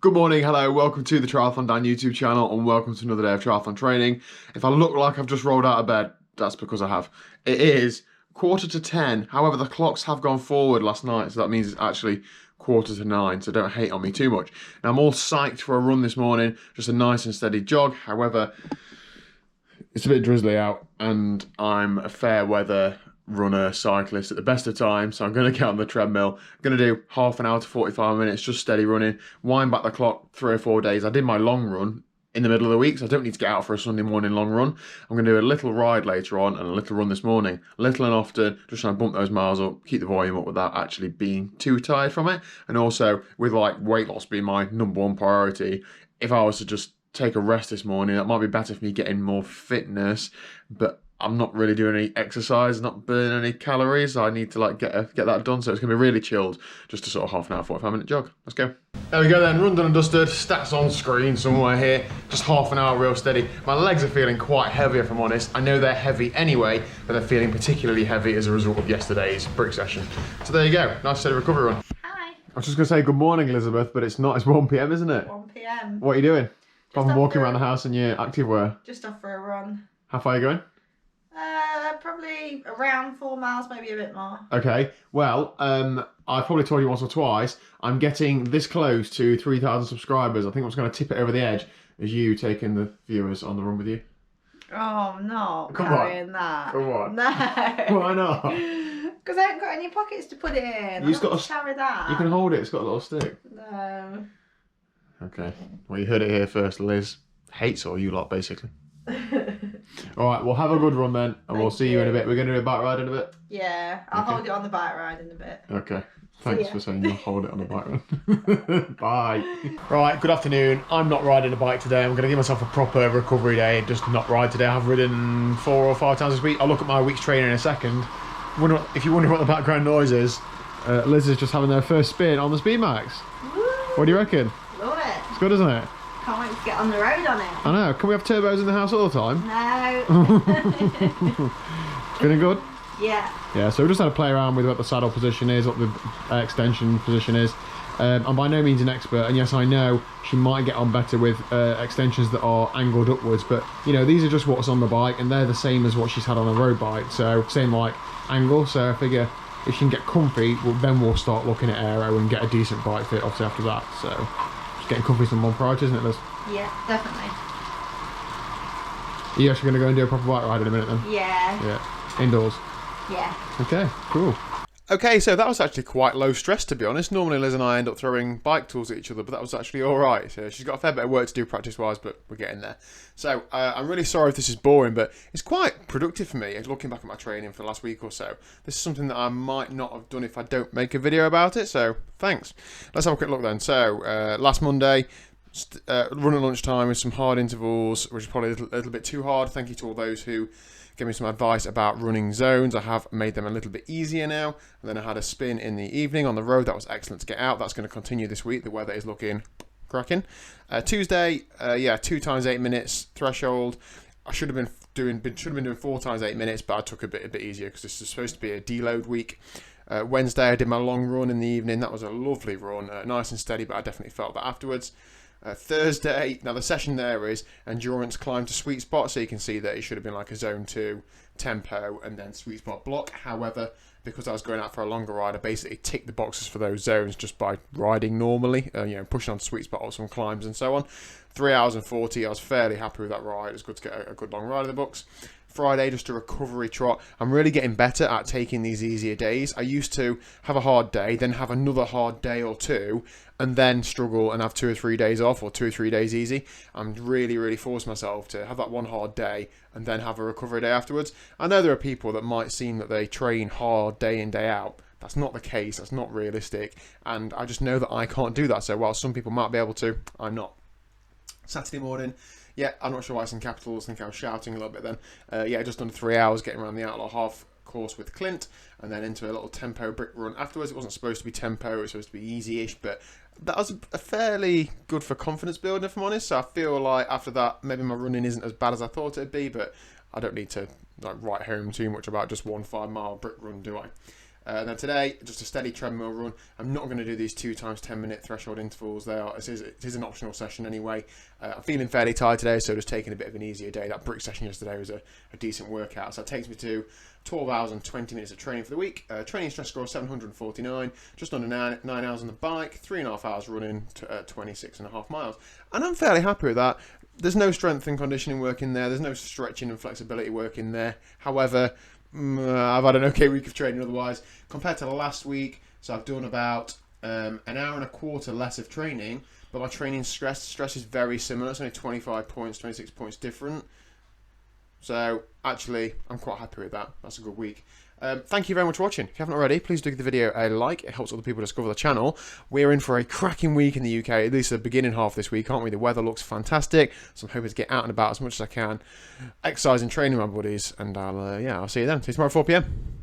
Good morning, hello, welcome to the TriathlonDan YouTube channel and welcome to another day of triathlon training. If I look like I've just rolled out of bed, that's because I have. It is 9:45, however the clocks have gone forward last night, so that means it's actually 8:45, so don't hate on me too much. Now I'm all psyched for a run this morning, just a nice and steady jog, however, it's a bit drizzly out and I'm a fair weather runner, cyclist at the best of times, so I'm going to get on the treadmill. I'm going to do half an hour to 45 minutes, just steady running, wind back the clock 3 or 4 days. I did my long run in the middle of the week, so I don't need to get out for a Sunday morning long run. I'm going to do a little ride later on and a little run this morning. Little and often, just trying to bump those miles up, keep the volume up without actually being too tired from it. And also, with like weight loss being my #1 priority, if I was to just take a rest this morning, that might be better for me getting more fitness, but I'm not really doing any exercise, not burning any calories. So I need to like get that done. So it's gonna be really chilled, just a sort of half an hour, 45-minute jog. Let's go. There we go then, run done and dusted. Stats on screen somewhere here. Just half an hour real steady. My legs are feeling quite heavy if I'm honest. I know they're heavy anyway, but they're feeling particularly heavy as a result of yesterday's brick session. So there you go, nice steady recovery run. Hi. I was just gonna say good morning, Elizabeth, but it's not, it's 1 PM, isn't it? 1 PM. What are you doing? Just I'm walking around the house in your activewear. Just off for a run. How far are you going? Probably around 4 miles, maybe a bit more. Okay, well, I've probably told you once or twice, I'm getting this close to 3,000 subscribers. I think what's going to tip it over the edge is you taking the viewers on the run with you. Oh, no, Come carrying on. that. Come on. No. Why not? Because I haven't got any pockets to put it in. You've got to carry that. You can hold it, it's got a little stick. No. Okay, well you heard it here first, Liz hates all you lot basically. Alright, well have a good run then, and we'll see you in a bit. We're going to do a bike ride in a bit? Yeah, I'll hold it on the bike ride in a bit. Okay. Thanks for saying you'll hold it on the bike run. Bye. Right, good afternoon. I'm not riding a bike today. I'm going to give myself a proper recovery day and just not ride today. I've ridden 4 or 5 times this week. I'll look at my week's training in a second. If you're wondering what the background noise is, Liz is just having their first spin on the Speedmax. What do you reckon? Love it. It's good, isn't it? Can't wait to get on the road on it. I know. Can we have turbos in the house all the time? No. Feeling good? Yeah. Yeah, so we just had to play around with what the saddle position is, what the extension position is. I'm by no means an expert, and yes, I know she might get on better with extensions that are angled upwards, but you know, these are just what's on the bike, and they're the same as what she's had on a road bike, so same like angle, so I figure if she can get comfy, then we'll start looking at aero and get a decent bike fit obviously after that, so just getting comfy is #1 priority, isn't it, Liz? Yeah, definitely. Are you actually going to go and do a proper bike ride in a minute then? Yeah. Yeah. Indoors? Yeah. Okay, cool. Okay, so that was actually quite low stress to be honest. Normally Liz and I end up throwing bike tools at each other, but that was actually alright. So she's got a fair bit of work to do practice-wise, but we're getting there. So I'm really sorry if this is boring, but it's quite productive for me looking back at my training for the last week or so. This is something that I might not have done if I don't make a video about it, so thanks. Let's have a quick look then. So last Monday, run at lunchtime with some hard intervals, which is probably a little bit too hard. Thank you to all those who gave me some advice about running zones. I have made them a little bit easier now. And then I had a spin in the evening on the road. That was excellent to get out. That's going to continue this week. The weather is looking cracking. Tuesday, 2 times 8 minutes threshold. I should have been doing 4 times 8 minutes, but I took a bit easier because this is supposed to be a deload week. Wednesday, I did my long run in the evening. That was a lovely run, nice and steady, but I definitely felt that afterwards. Thursday, now the session there is endurance climb to sweet spot, so you can see that it should have been like a zone 2 tempo and then sweet spot block. However, because I was going out for a longer ride, I basically ticked the boxes for those zones just by riding normally, pushing on sweet spot or some climbs and so on. 3 hours and 40, I was fairly happy with that ride. It was good to get a good long ride in the books. Friday, just a recovery trot. I'm really getting better at taking these easier days. I used to have a hard day, then have another hard day or two, and then struggle and have 2 or 3 days off or 2 or 3 days easy. I'm really forcing myself to have that one hard day and then have a recovery day afterwards. I know there are people that might seem that they train hard day in, day out. That's not the case. That's not realistic. And I just know that I can't do that. So while some people might be able to, I'm not. Saturday morning, yeah, I'm not sure why it's in capitals. I think I was shouting a little bit then. Just under 3 hours getting around the Outlaw Half course with Clint, and then into a little tempo brick run afterwards. It wasn't supposed to be tempo, it was supposed to be easy-ish, but that was a fairly good for confidence building, if I'm honest. So I feel like after that, maybe my running isn't as bad as I thought it'd be, but I don't need to write home too much about just one 5 mile brick run, do I? And then today, just a steady treadmill run. I'm not going to do these 2 times 10-minute threshold intervals. It is an optional session anyway. I'm feeling fairly tired today, so just taking a bit of an easier day. That brick session yesterday was a decent workout. So that takes me to 12 hours and 20 minutes of training for the week. Training stress score 749, just under 9 hours on the bike, 3.5 hours running, 26.5 miles. And I'm fairly happy with that. There's no strength and conditioning work in there. There's no stretching and flexibility work in there. However, I've had an okay week of training otherwise. Compared to last week, so I've done about an hour and a quarter less of training, but my training stress is very similar. It's only 25 points, 26 points different. So actually, I'm quite happy with that. That's a good week. Thank you very much for watching. If you haven't already, please do give the video a like. It helps other people discover the channel. We're in for a cracking week in the UK, at least the beginning half this week, aren't we? The weather looks fantastic, so I'm hoping to get out and about as much as I can, exercise and training my buddies, and I'll see you then. See you tomorrow at 4 p.m.